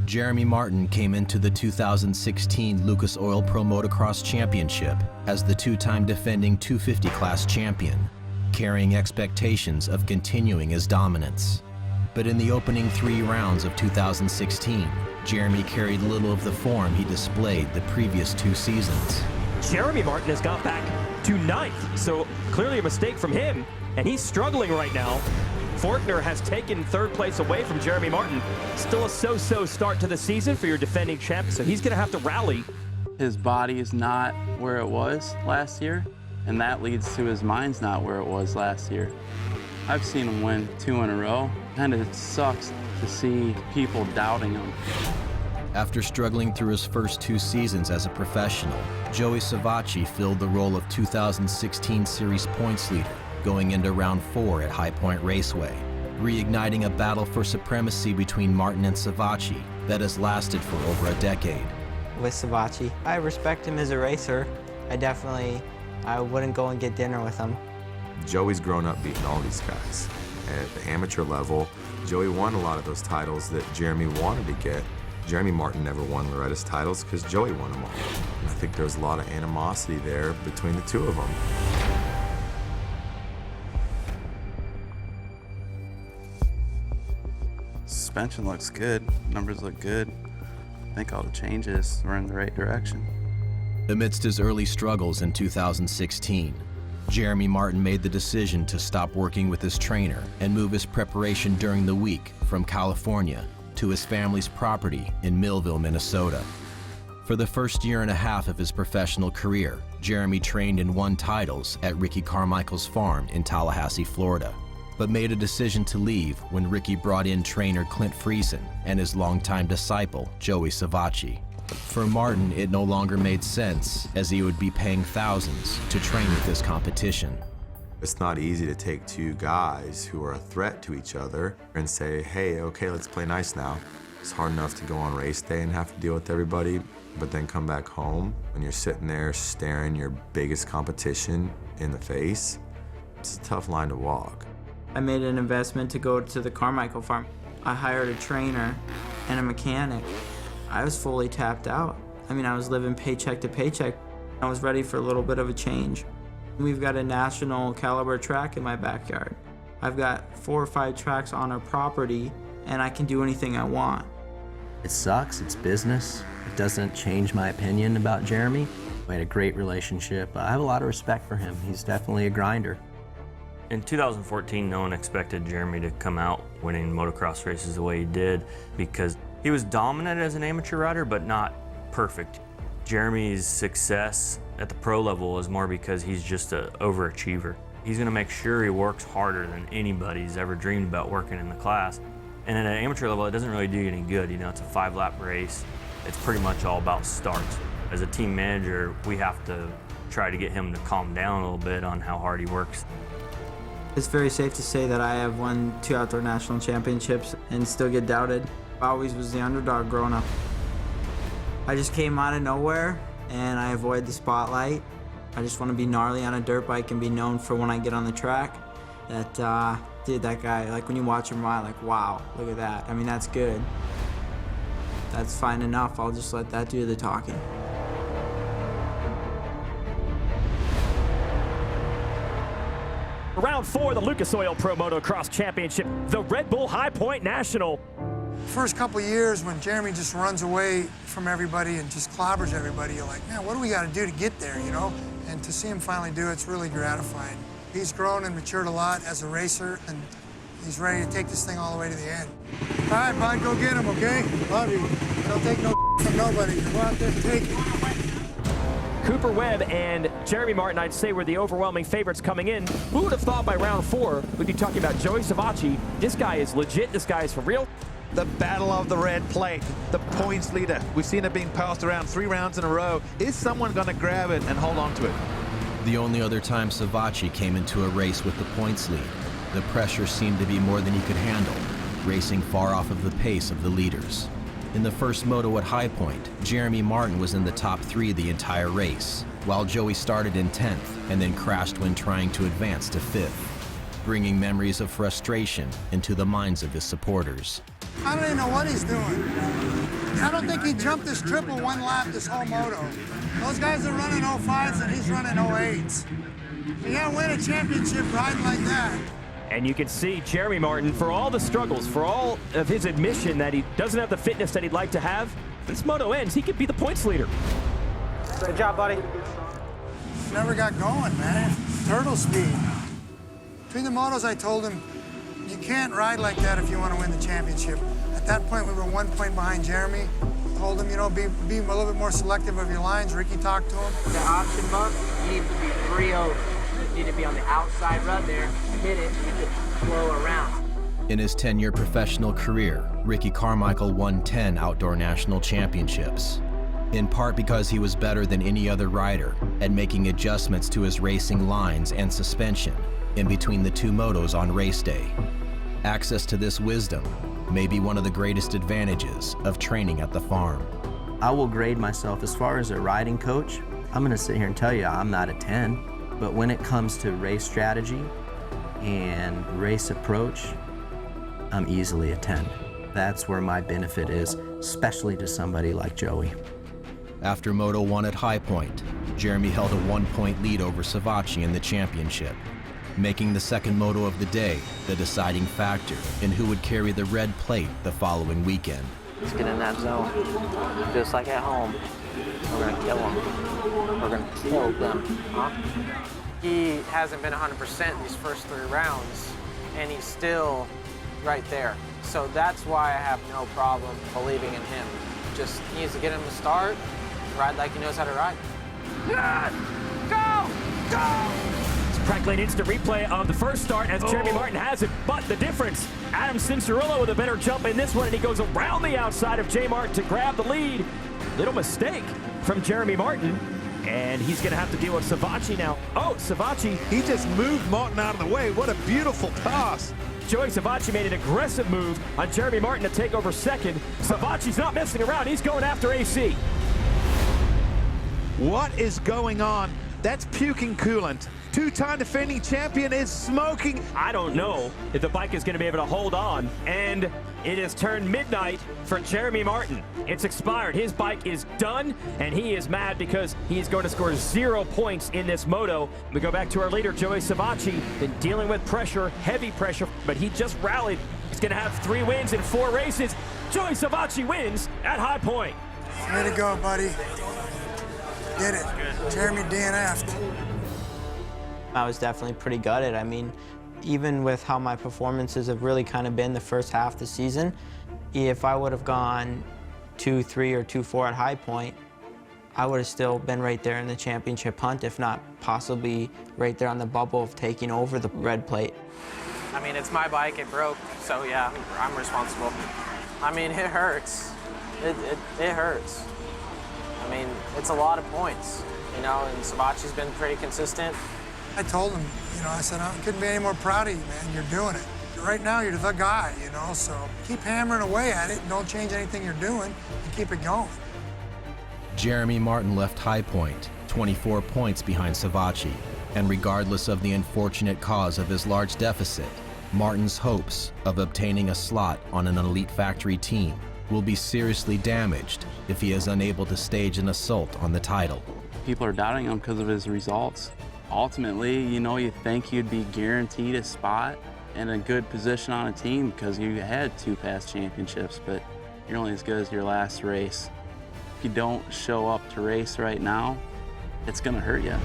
Jeremy Martin came into the 2016 Lucas Oil Pro Motocross Championship as the two-time defending 250 class champion, carrying expectations of continuing his dominance. But in the opening 3 rounds of 2016, Jeremy carried little of the form he displayed the previous 2 seasons. Jeremy Martin has got back to 9th, so clearly a mistake from him, and he's struggling right now. Forkner has taken 3rd place away from Jeremy Martin. Still a so-so start to the season for your defending champ, so he's gonna have to rally. His body is not where it was last year, and that leads to his mind's not where it was last year. I've seen him win 2 in a row, and it sucks to see people doubting him. After struggling through his first 2 seasons as a professional, Joey Savatgy filled the role of 2016 Series points leader, going into round 4 at High Point Raceway, reigniting a battle for supremacy between Martin and Savatgy that has lasted for over a decade. With Savatgy, I respect him as a racer. I wouldn't go and get dinner with him. Joey's grown up beating all these guys. At the amateur level, Joey won a lot of those titles that Jeremy wanted to get. Jeremy Martin never won Loretta's titles because Joey won them all. And I think there's a lot of animosity there between the 2 of them. Suspension looks good, numbers look good. I think all the changes were in the right direction. Amidst his early struggles in 2016, Jeremy Martin made the decision to stop working with his trainer and move his preparation during the week from California to his family's property in Millville, Minnesota. For the first 1.5 years of his professional career, Jeremy trained and won titles at Ricky Carmichael's farm in Tallahassee, Florida, but made a decision to leave when Ricky brought in trainer Clint Friesen and his longtime disciple, Joey Savatgy. For Martin, it no longer made sense, as he would be paying thousands to train with this competition. It's not easy to take 2 guys who are a threat to each other and say, hey, okay, let's play nice now. It's hard enough to go on race day and have to deal with everybody, but then come back home when you're sitting there staring your biggest competition in the face. It's a tough line to walk. I made an investment to go to the Carmichael farm. I hired a trainer and a mechanic. I was fully tapped out. I mean, I was living paycheck to paycheck. I was ready for a little bit of a change. We've got a national caliber track in my backyard. I've got 4 or 5 tracks on our property, and I can do anything I want. It sucks, it's business. It doesn't change my opinion about Jeremy. We had a great relationship. I have a lot of respect for him. He's definitely a grinder. In 2014, no one expected Jeremy to come out winning motocross races the way he did because he was dominant as an amateur rider, but not perfect. Jeremy's success at the pro level is more because he's just an overachiever. He's gonna make sure he works harder than anybody's ever dreamed about working in the class. And at an amateur level, it doesn't really do you any good. You know, it's a 5-lap race. It's pretty much all about starts. As a team manager, we have to try to get him to calm down a little bit on how hard he works. It's very safe to say that I have won 2 outdoor national championships and still get doubted. I always was the underdog growing up. I just came out of nowhere and I avoid the spotlight. I just want to be gnarly on a dirt bike and be known for when I get on the track that, dude, that guy, like when you watch him ride, like, wow, look at that. I mean, that's good. That's fine enough. I'll just let that do the talking. Round 4, the Lucas Oil Pro Motocross Championship, the Red Bull High Point National. First couple of years when Jeremy just runs away from everybody and just clobbers everybody, you're like, man, what do we got to do to get there, you know? And to see him finally do it's really gratifying. He's grown and matured a lot as a racer, and he's ready to take this thing all the way to the end. All right, bud, go get him, okay? Love you. Don't take no from nobody. Go out there and take it. Cooper Webb and Jeremy Martin, I'd say, were the overwhelming favorites coming in. Who would have thought by round 4 we'd be talking about Joey Savatgy? This guy is legit. This guy is for real. The battle of the red plate, the points leader. We've seen it being passed around 3 rounds in a row. Is someone going to grab it and hold on to it? The only other time Savatgy came into a race with the points lead, the pressure seemed to be more than he could handle, racing far off of the pace of the leaders. In the first moto at High Point, Jeremy Martin was in the top 3 the entire race, while Joey started in 10th and then crashed when trying to advance to 5th, bringing memories of frustration into the minds of his supporters. I don't even know what he's doing. I don't think he jumped this triple one lap this whole moto. Those guys are running 05s and he's running 08s. You can't win a championship riding like that. And you can see Jeremy Martin, for all the struggles, for all of his admission that he doesn't have the fitness that he'd like to have, this moto ends, he could be the points leader. Good job, buddy. Never got going, man. Turtle speed. Between the motos, I told him, you can't ride like that if you want to win the championship. At that point, we were 1 point behind Jeremy. Told him, you know, be a little bit more selective of your lines. Ricky talked to him. The option bump, you need to be 3-0. You need to be on the outside run there, hit it, you can flow around. In his 10-year professional career, Ricky Carmichael won 10 outdoor national championships, in part because he was better than any other rider at making adjustments to his racing lines and suspension in between the two motos on race day. Access to this wisdom may be one of the greatest advantages of training at the farm. I will grade myself as far as a riding coach. I'm gonna sit here and tell you I'm not a 10, but when it comes to race strategy and race approach, I'm easily a 10. That's where my benefit is, especially to somebody like Joey. After Moto 1 at High Point, Jeremy held a 1-point lead over Savatgy in the championship, making the second moto of the day the deciding factor in who would carry the red plate the following weekend. Let's get in that zone, just like at home. We're gonna kill them. We're gonna kill them, huh? He hasn't been 100% these first 3 rounds, and he's still right there. So that's why I have no problem believing in him. Just needs to get him to start, ride like he knows how to ride. Go! Go! Practically an instant replay of the first start as Jeremy Martin has it, but the difference, Adam Cincerillo with a better jump in this one, and he goes around the outside of J. Martin to grab the lead. Little mistake from Jeremy Martin, and he's gonna have to deal with Savatgy now. Oh, Savatgy. He just moved Martin out of the way. What a beautiful toss. Joey Savatgy made an aggressive move on Jeremy Martin to take over second. Savatgy's not messing around, he's going after AC. What is going on? That's puking coolant. 2-time defending champion is smoking. I don't know if the bike is going to be able to hold on, and it has turned midnight for Jeremy Martin. It's expired. His bike is done, and he is mad because he's going to score 0 points in this moto. We go back to our leader, Joey Savatgy, been dealing with pressure, heavy pressure, but he just rallied. He's going to have 3 wins in 4 races. Joey Savatgy wins at High Point. Way to go, buddy. Did it. Jeremy DNF'd. I was definitely pretty gutted. I mean, even with how my performances have really kind of been the first half of the season, if I would have gone 2-3 or 2-4 at High Point, I would have still been right there in the championship hunt, if not possibly right there on the bubble of taking over the red plate. I mean, it's my bike, it broke, so yeah, I'm responsible. I mean, it hurts. It hurts. I mean, it's a lot of points, you know, and Savatgy's been pretty consistent. I told him, you know, I said, I couldn't be any more proud of you, man. You're doing it. Right now, you're the guy, you know, so keep hammering away at it and don't change anything you're doing and keep it going. Jeremy Martin left High Point 24 points behind Savatgy, and regardless of the unfortunate cause of his large deficit, Martin's hopes of obtaining a slot on an elite factory team will be seriously damaged if he is unable to stage an assault on the title. People are doubting him because of his results. Ultimately, you know, you think you'd be guaranteed a spot and a good position on a team because you had 2 past championships, but you're only as good as your last race. If you don't show up to race right now, it's gonna hurt you.